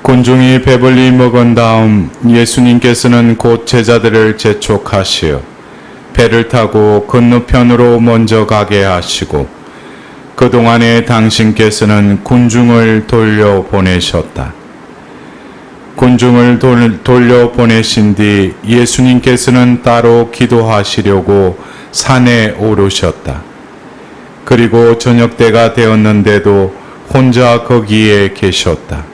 군중이 배불리 먹은 다음 예수님께서는 곧 제자들을 재촉하시어 배를 타고 건너편으로 먼저 가게 하시고 그동안에 당신께서는 군중을 돌려보내셨다. 군중을 돌려보내신 뒤 예수님께서는 따로 기도하시려고 산에 오르셨다. 그리고 저녁 때가 되었는데도 혼자 거기에 계셨다.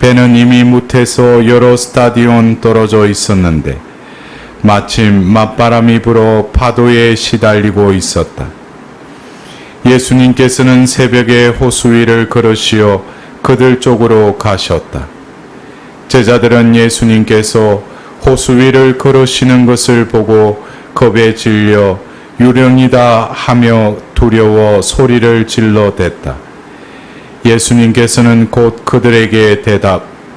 배는 이미 무태서 여러 스타디온 떨어져 있었는데 마침 맞바람이 불어 파도에 시달리고 있었다. 예수님께서는 새벽에 호수 위를 걸으시어 그들 쪽으로 가셨다. 제자들은 예수님께서 호수 위를 걸으시는 것을 보고 겁에 질려 유령이다 하며 두려워 소리를 질러댔다. 예수님께서는 곧 그들에게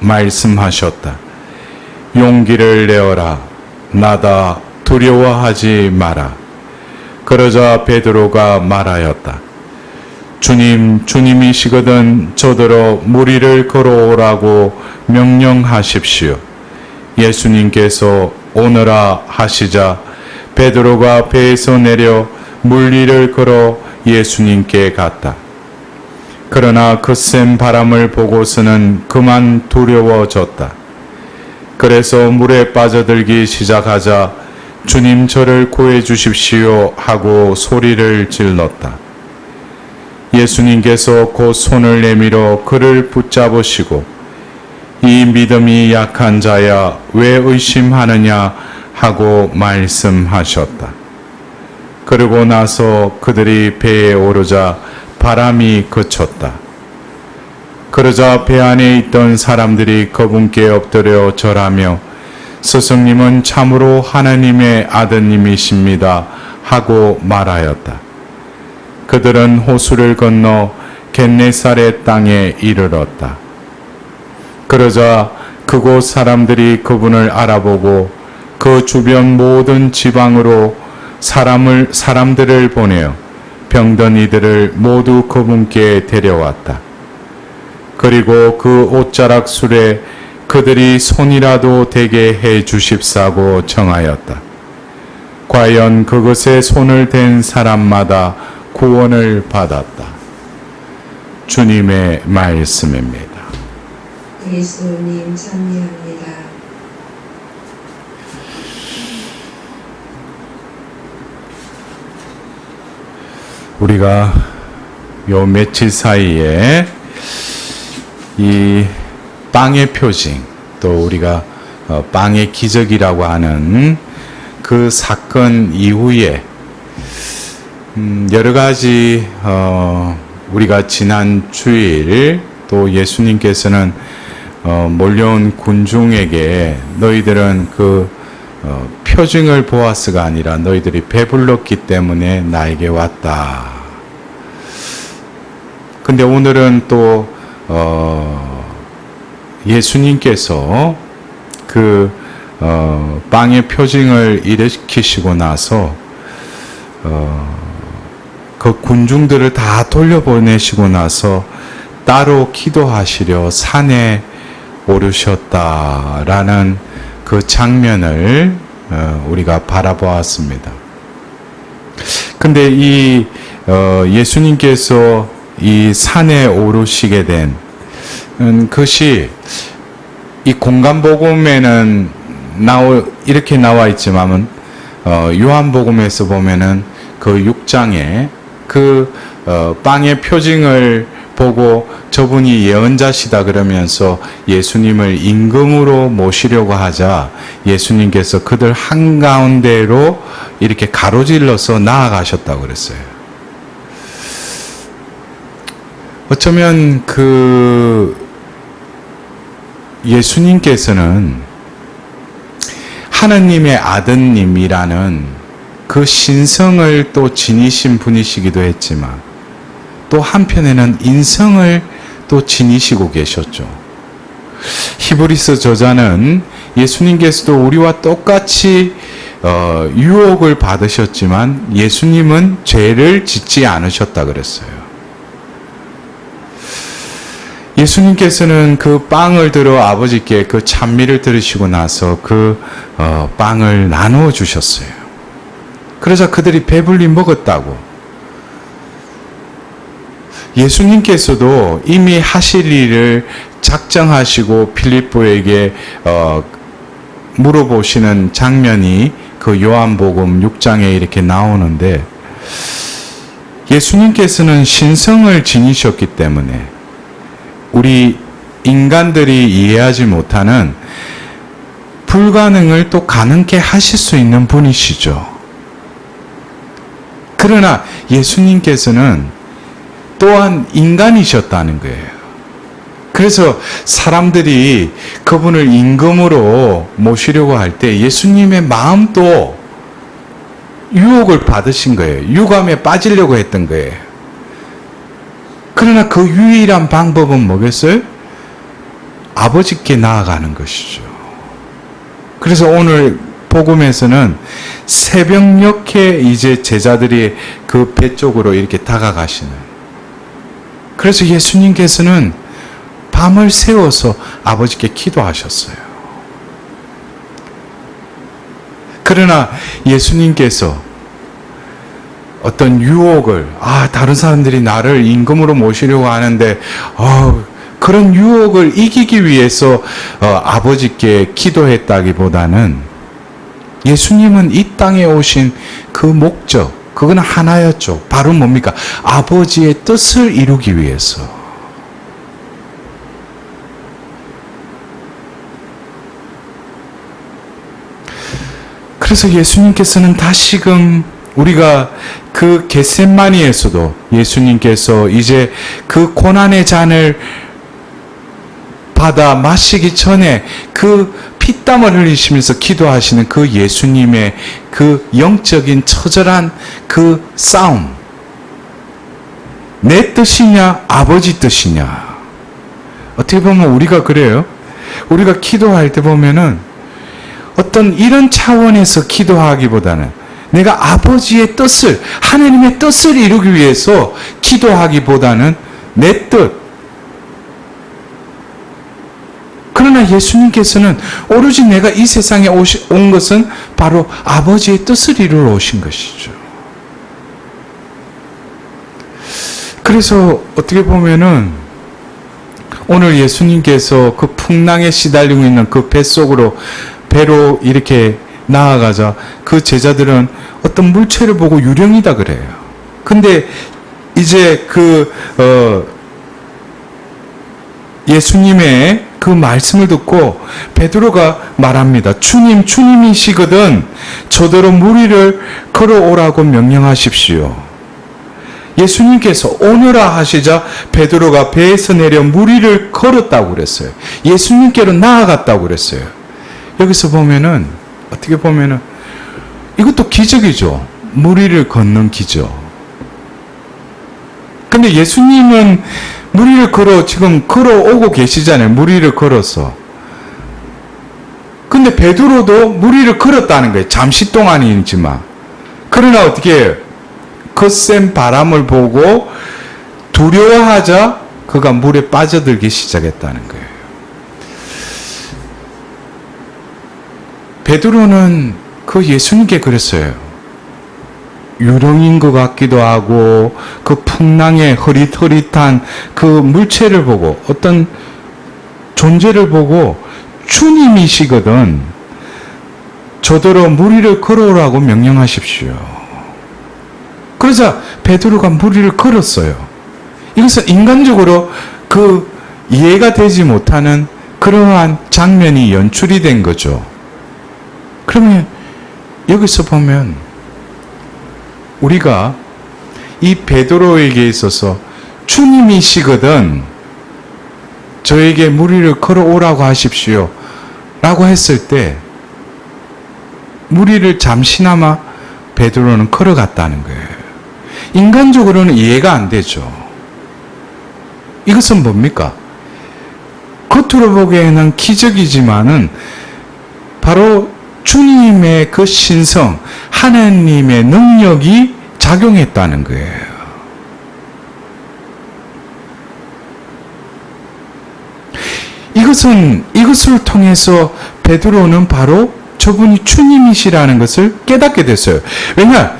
말씀하셨다. 용기를 내어라. 나다. 두려워하지 마라. 그러자 베드로가 말하였다. 주님, 주님이시거든 저더러 물 위를 걸어오라고 명령하십시오. 예수님께서 오너라 하시자 베드로가 배에서 내려 물 위를 걸어 예수님께 갔다. 그러나 그 센 바람을 보고서는 그만 두려워졌다. 그래서 물에 빠져들기 시작하자 주님 저를 구해 주십시오 하고 소리를 질렀다. 예수님께서 곧 손을 내밀어 그를 붙잡으시고 이 믿음이 약한 자야 왜 의심하느냐 하고 말씀하셨다. 그러고 나서 그들이 배에 오르자 바람이 그쳤다. 그러자 배 안에 있던 사람들이 그분께 엎드려 절하며 스승님은 참으로 하나님의 아드님이십니다 하고 말하였다. 그들은 호수를 건너 겟네사렛 땅에 이르렀다. 그러자 그곳 사람들이 그분을 알아보고 그 주변 모든 지방으로 사람들을 보내어 병든 이들을 모두 그분께 데려왔다. 그리고 그 옷자락 술에 그들이 손이라도 대게 해 주십사고 청하였다. 과연 그것에 손을 댄 사람마다 구원을 받았다. 주님의 말씀입니다. 그리스도님 찬미합니다. 우리가 요 며칠 사이에 이 빵의 표징, 또 우리가 빵의 기적이라고 하는 그 사건 이후에 여러 가지 우리가 지난 주일 또 예수님께서는 몰려온 군중에게 너희들은 그 표징을 보아스가 아니라 너희들이 배불렀기 때문에 나에게 왔다. 근데 오늘은 또 예수님께서 그 빵의 표징을 일으키시고 나서 그 군중들을 다 돌려보내시고 나서 따로 기도하시려 산에 오르셨다라는 그 장면을 우리가 바라보았습니다. 근데 이 예수님께서 이 산에 오르시게 된 것이 이 공간복음에는 이렇게 나와 있지만 요한복음에서 보면은 그 6장에 그 빵의 표징을 보고 저분이 예언자시다 그러면서 예수님을 임금으로 모시려고 하자 예수님께서 그들 한가운데로 이렇게 가로질러서 나아가셨다고 그랬어요. 어쩌면 그 예수님께서는 하느님의 아드님이라는 그 신성을 또 지니신 분이시기도 했지만 또 한편에는 인성을 또 지니시고 계셨죠. 히브리서 저자는 예수님께서도 우리와 똑같이 유혹을 받으셨지만 예수님은 죄를 짓지 않으셨다 그랬어요. 예수님께서는 그 빵을 들어 아버지께 그 찬미를 들으시고 나서 그 빵을 나누어 주셨어요. 그러자 그들이 배불리 먹었다고. 예수님께서도 이미 하실 일을 작정하시고 빌립보에게 물어보시는 장면이 그 요한복음 6장에 이렇게 나오는데, 예수님께서는 신성을 지니셨기 때문에 우리 인간들이 이해하지 못하는 불가능을 또 가능케 하실 수 있는 분이시죠. 그러나 예수님께서는 또한 인간이셨다는 거예요. 그래서 사람들이 그분을 임금으로 모시려고 할 때 예수님의 마음도 유혹을 받으신 거예요. 유감에 빠지려고 했던 거예요. 그러나 그 유일한 방법은 뭐겠어요? 아버지께 나아가는 것이죠. 그래서 오늘 복음에서는 새벽녘에 이제 제자들이 그 배 쪽으로 이렇게 다가가시는. 그래서 예수님께서는 밤을 새워서 아버지께 기도하셨어요. 그러나 예수님께서 어떤 유혹을, 다른 사람들이 나를 임금으로 모시려고 하는데, 그런 유혹을 이기기 위해서 아버지께 기도했다기보다는 예수님은 이 땅에 오신 그 목적, 그건 하나였죠. 바로 뭡니까? 아버지의 뜻을 이루기 위해서. 그래서 예수님께서는 다시금 우리가 그 겟세마니에서도 예수님께서 이제 그 고난의 잔을 받아 마시기 전에 그 피땀을 흘리시면서 기도하시는 그 예수님의 그 영적인 처절한 그 싸움. 내 뜻이냐 아버지 뜻이냐. 어떻게 보면 우리가 그래요. 우리가 기도할 때 보면은 어떤 이런 차원에서 기도하기보다는 내가 아버지의 뜻을, 하나님의 뜻을 이루기 위해서 기도하기보다는 내 뜻. 그러나 예수님께서는 오로지 내가 이 세상에 온 것은 바로 아버지의 뜻을 이루러 오신 것이죠. 그래서 어떻게 보면은 오늘 예수님께서 그 풍랑에 시달리고 있는 그 배로 이렇게 나아가자 그 제자들은 어떤 물체를 보고 유령이다 그래요. 근데 이제 예수님의 그 말씀을 듣고 베드로가 말합니다. 주님, 주님이시거든 저더러 물 위를 걸어오라고 명령하십시오. 예수님께서 오너라 하시자 베드로가 배에서 내려 물 위를 걸었다고 그랬어요. 예수님께로 나아갔다고 그랬어요. 여기서 보면은 어떻게 보면은 이것도 기적이죠. 물 위를 걷는 기적. 근데 예수님은 물 위를 지금 걸어오고 계시잖아요. 물 위를 걸어서. 근데 베드로도 물 위를 걸었다는 거예요. 잠시 동안이지만. 그러나 어떻게 해요? 거센 바람을 보고 두려워하자 그가 물에 빠져들기 시작했다는 거예요. 베드로는 그 예수님께 그랬어요. 유령인 것 같기도 하고 그 풍랑의 흐릿흐릿한 그 물체를 보고 어떤 존재를 보고 주님이시거든 저더러 물 위를 걸어오라고 명령하십시오. 그러자 베드로가 물 위를 걸었어요. 이것은 인간적으로 그 이해가 되지 못하는 그러한 장면이 연출이 된 거죠. 그러면 여기서 보면 우리가 이 베드로에게 있어서 주님이시거든 저에게 물 위를 걸어오라고 하십시오 라고 했을 때 물 위를 잠시나마 베드로는 걸어갔다는 거예요. 인간적으로는 이해가 안 되죠. 이것은 뭡니까? 겉으로 보기에는 기적이지만은 바로 주님의 그 신성, 하나님의 능력이 작용했다는 거예요. 이것을 통해서 베드로는 바로 저분이 주님이시라는 것을 깨닫게 됐어요. 왜냐?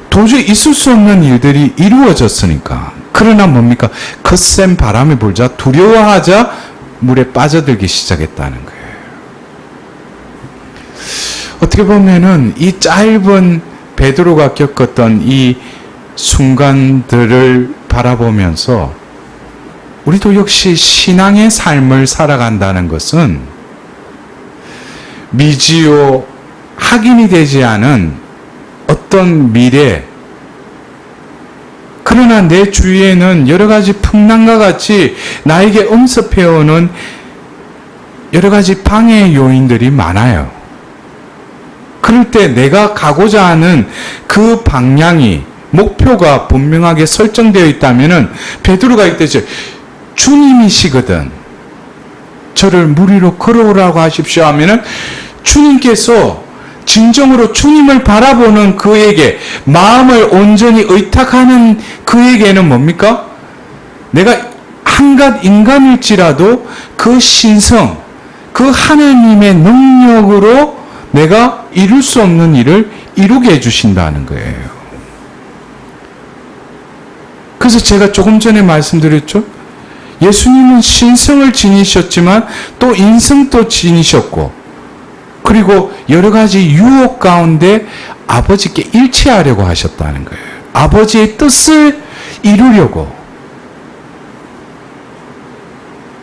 도저히 있을 수 없는 일들이 이루어졌으니까. 그러나 뭡니까? 거센 바람이 불자 두려워하자 물에 빠져들기 시작했다는 거예요. 어떻게 보면은 이 짧은 베드로가 겪었던 이 순간들을 바라보면서 우리도 역시 신앙의 삶을 살아간다는 것은 미지요 확인이 되지 않은 어떤 미래, 그러나 내 주위에는 여러 가지 풍랑과 같이 나에게 엄습해오는 여러 가지 방해 요인들이 많아요. 그럴 때 내가 가고자 하는 그 방향이, 목표가 분명하게 설정되어 있다면은 베드로가 이때죠. 주님이시거든. 저를 물 위로 걸어오라고 하십시오 하면은 주님께서 진정으로 주님을 바라보는 그에게, 마음을 온전히 의탁하는 그에게는 뭡니까? 내가 한갓 인간일지라도 그 신성, 그 하나님의 능력으로 내가 이룰 수 없는 일을 이루게 해주신다는 거예요. 그래서 제가 조금 전에 말씀드렸죠. 예수님은 신성을 지니셨지만 또 인성도 지니셨고, 그리고 여러 가지 유혹 가운데 아버지께 일치하려고 하셨다는 거예요. 아버지의 뜻을 이루려고.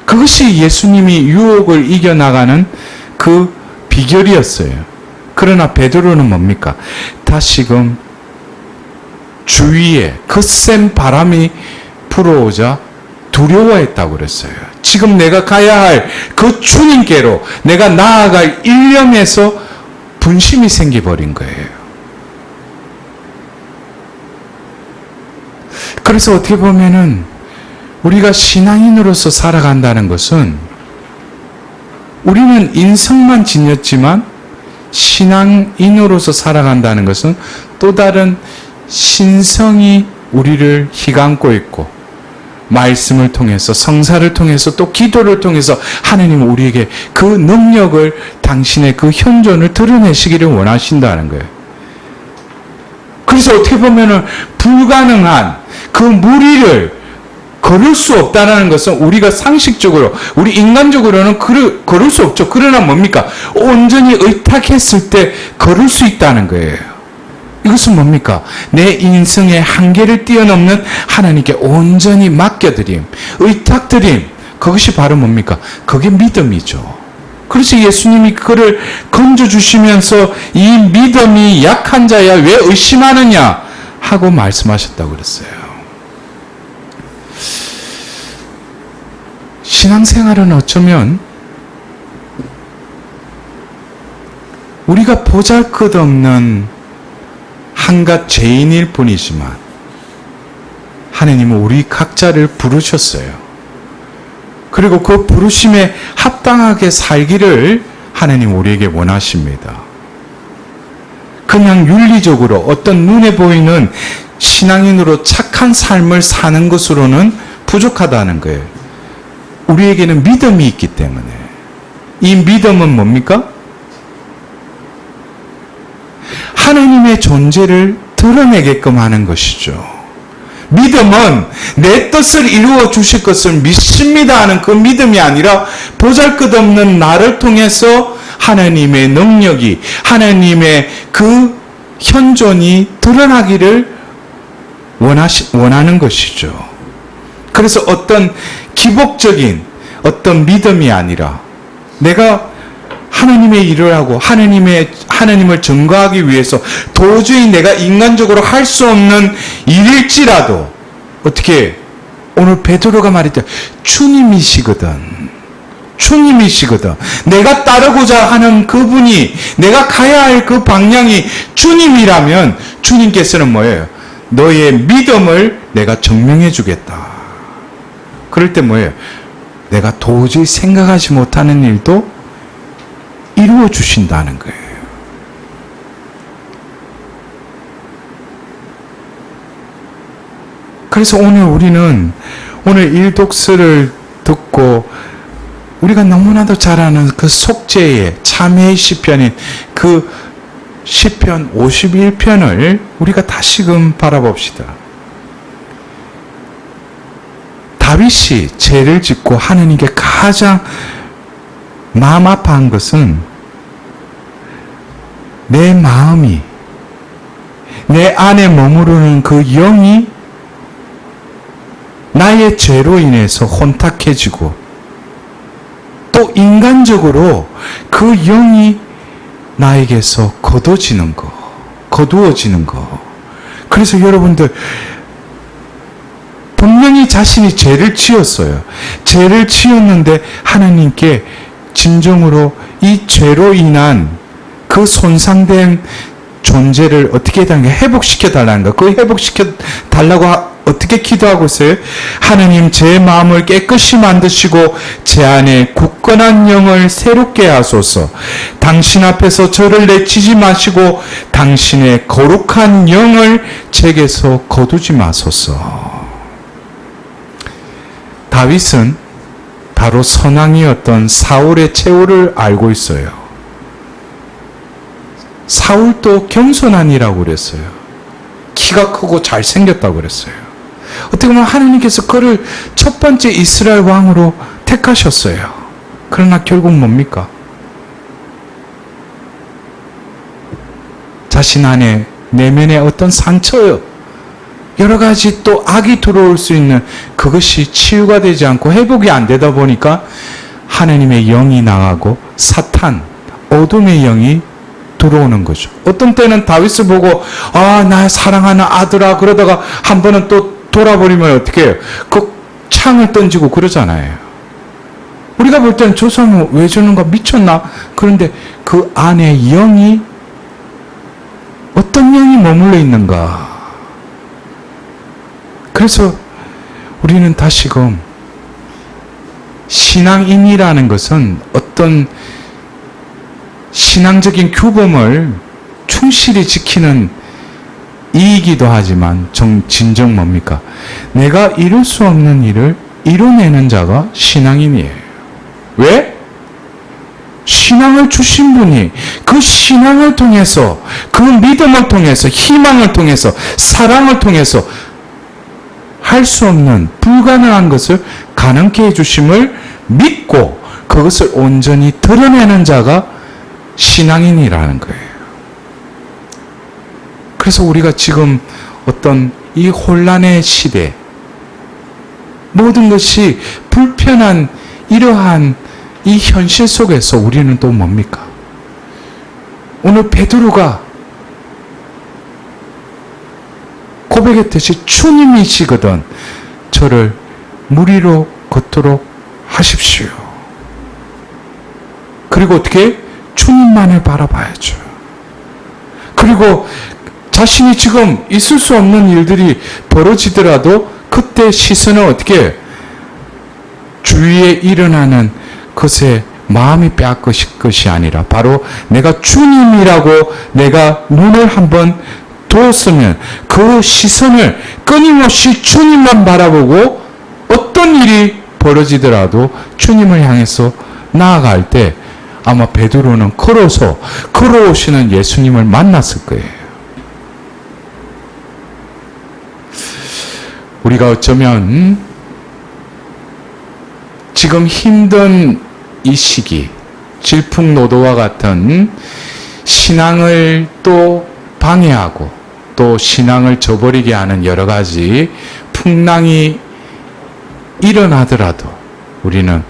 그것이 예수님이 유혹을 이겨나가는 그 비결이었어요. 그러나 베드로는 뭡니까? 다시금 주위에 거센 바람이 불어오자 두려워했다고 그랬어요. 지금 내가 가야 할 그 주님께로 내가 나아갈 일념에서 분심이 생겨버린 거예요. 그래서 어떻게 보면은 우리가 신앙인으로서 살아간다는 것은 우리는 인성만 지녔지만 신앙인으로서 살아간다는 것은 또 다른 신성이 우리를 휘감고 있고, 말씀을 통해서, 성사를 통해서, 또 기도를 통해서 하나님은 우리에게 그 능력을, 당신의 그 현존을 드러내시기를 원하신다는 거예요. 그래서 어떻게 보면은 불가능한 그 무리를 걸을 수 없다는 것은 우리가 상식적으로, 우리 인간적으로는 걸을 수 없죠. 그러나 뭡니까? 온전히 의탁했을 때 걸을 수 있다는 거예요. 이것은 뭡니까? 내 인생의 한계를 뛰어넘는 하나님께 온전히 맡겨드림, 의탁드림. 그것이 바로 뭡니까? 그게 믿음이죠. 그래서 예수님이 그를 건져주시면서 이 믿음이 약한 자야 왜 의심하느냐 하고 말씀하셨다고 그랬어요. 신앙생활은 어쩌면 우리가 보잘것없는 한갓 죄인일 뿐이지만 하나님은 우리 각자를 부르셨어요. 그리고 그 부르심에 합당하게 살기를 하나님 우리에게 원하십니다. 그냥 윤리적으로 어떤 눈에 보이는 신앙인으로 착한 삶을 사는 것으로는 부족하다는 거예요. 우리에게는 믿음이 있기 때문에. 이 믿음은 뭡니까? 하나님의 존재를 드러내게끔 하는 것이죠. 믿음은 내 뜻을 이루어 주실 것을 믿습니다 하는 그 믿음이 아니라 보잘것없는 나를 통해서 하나님의 능력이, 하나님의 그 현존이 드러나기를 원하는 것이죠. 그래서 어떤 기복적인 어떤 믿음이 아니라 내가 하나님의 일을 하고 하나님을 증거하기 위해서 도저히 내가 인간적으로 할 수 없는 일일지라도 어떻게 오늘 베드로가 말했죠. 주님이시거든. 내가 따르고자 하는 그분이, 내가 가야 할 그 방향이 주님이라면 주님께서는 뭐예요? 너의 믿음을 내가 증명해 주겠다. 그럴 때 뭐예요? 내가 도저히 생각하지 못하는 일도 이루어 주신다는 거예요. 그래서 오늘 우리는 오늘 일독서를 듣고 우리가 너무나도 잘 아는 그 속죄의 참회의 시편인 그 시편 51편을 우리가 다시금 바라봅시다. 다윗이 죄를 짓고 하느님께 가장 마음 아파한 것은 내 마음이, 내 안에 머무르는 그 영이 나의 죄로 인해서 혼탁해지고 또 인간적으로 그 영이 나에게서 거두어지는 거. 그래서 여러분들 분명히 자신이 죄를 지었어요. 죄를 지었는데 하나님께 진정으로 이 죄로 인한 그 손상된 존재를 어떻게 해달라는 거, 회복시켜 달라는 거. 그 회복시켜 달라고 어떻게 기도하고 있어요? 하나님, 제 마음을 깨끗이 만드시고 제 안에 굳건한 영을 새롭게 하소서. 당신 앞에서 저를 내치지 마시고 당신의 거룩한 영을 제게서 거두지 마소서. 다윗은 바로 선왕이었던 사울의 최후를 알고 있어요. 사울도 겸손한이라고 그랬어요. 키가 크고 잘생겼다고 그랬어요. 어떻게 보면 하나님께서 그를 첫 번째 이스라엘 왕으로 택하셨어요. 그러나 결국 뭡니까? 자신 안에 내면에 어떤 상처요, 여러 가지 또 악이 들어올 수 있는 그것이 치유가 되지 않고 회복이 안 되다 보니까 하나님의 영이 나가고 사탄, 어둠의 영이 들어오는 거죠. 어떤 때는 다윗을 보고 나 사랑하는 아들아 그러다가 한 번은 또 돌아버리면 어떻게 해요? 그 창을 던지고 그러잖아요. 우리가 볼 때는 저 사람은 왜 저런가, 미쳤나? 그런데 그 안에 영이, 어떤 영이 머물러 있는가? 그래서 우리는 다시금 신앙인이라는 것은 어떤 신앙적인 규범을 충실히 지키는 이이기도 하지만 진정 뭡니까? 내가 이룰 수 없는 일을 이뤄내는 자가 신앙인이에요. 왜? 신앙을 주신 분이 그 신앙을 통해서, 그 믿음을 통해서, 희망을 통해서, 사랑을 통해서 할 수 없는 불가능한 것을 가능케 해주심을 믿고 그것을 온전히 드러내는 자가 신앙인이라는 거예요. 그래서 우리가 지금 어떤 이 혼란의 시대, 모든 것이 불편한 이러한 이 현실 속에서 우리는 또 뭡니까? 오늘 베드로가 고백했듯이 주님이시거든 저를 무리로 걷도록 하십시오. 그리고 어떻게? 주님만을 바라봐야죠. 그리고 자신이 지금 있을 수 없는 일들이 벌어지더라도 그때 시선을 어떻게? 주위에 일어나는 것에 마음이 빼앗길 것이 아니라 바로 내가 주님이라고 내가 눈을 한번 두었으면 그 시선을 끊임없이 주님만 바라보고 어떤 일이 벌어지더라도 주님을 향해서 나아갈 때 아마 베드로는 걸어오시는 예수님을 만났을 거예요. 우리가 어쩌면 지금 힘든 이 시기, 질풍노도와 같은 신앙을 또 방해하고 또 신앙을 저버리게 하는 여러 가지 풍랑이 일어나더라도 우리는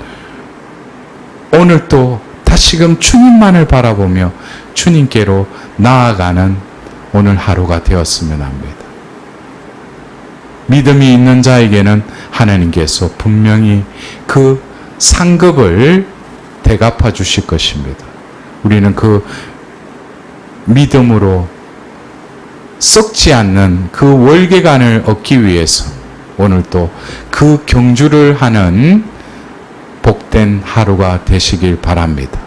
오늘 또 다시금 주님만을 바라보며 주님께로 나아가는 오늘 하루가 되었으면 합니다. 믿음이 있는 자에게는 하나님께서 분명히 그 상급을 대갚아 주실 것입니다. 우리는 그 믿음으로 썩지 않는 그 월계관을 얻기 위해서 오늘 또 그 경주를 하는 복된 하루가 되시길 바랍니다.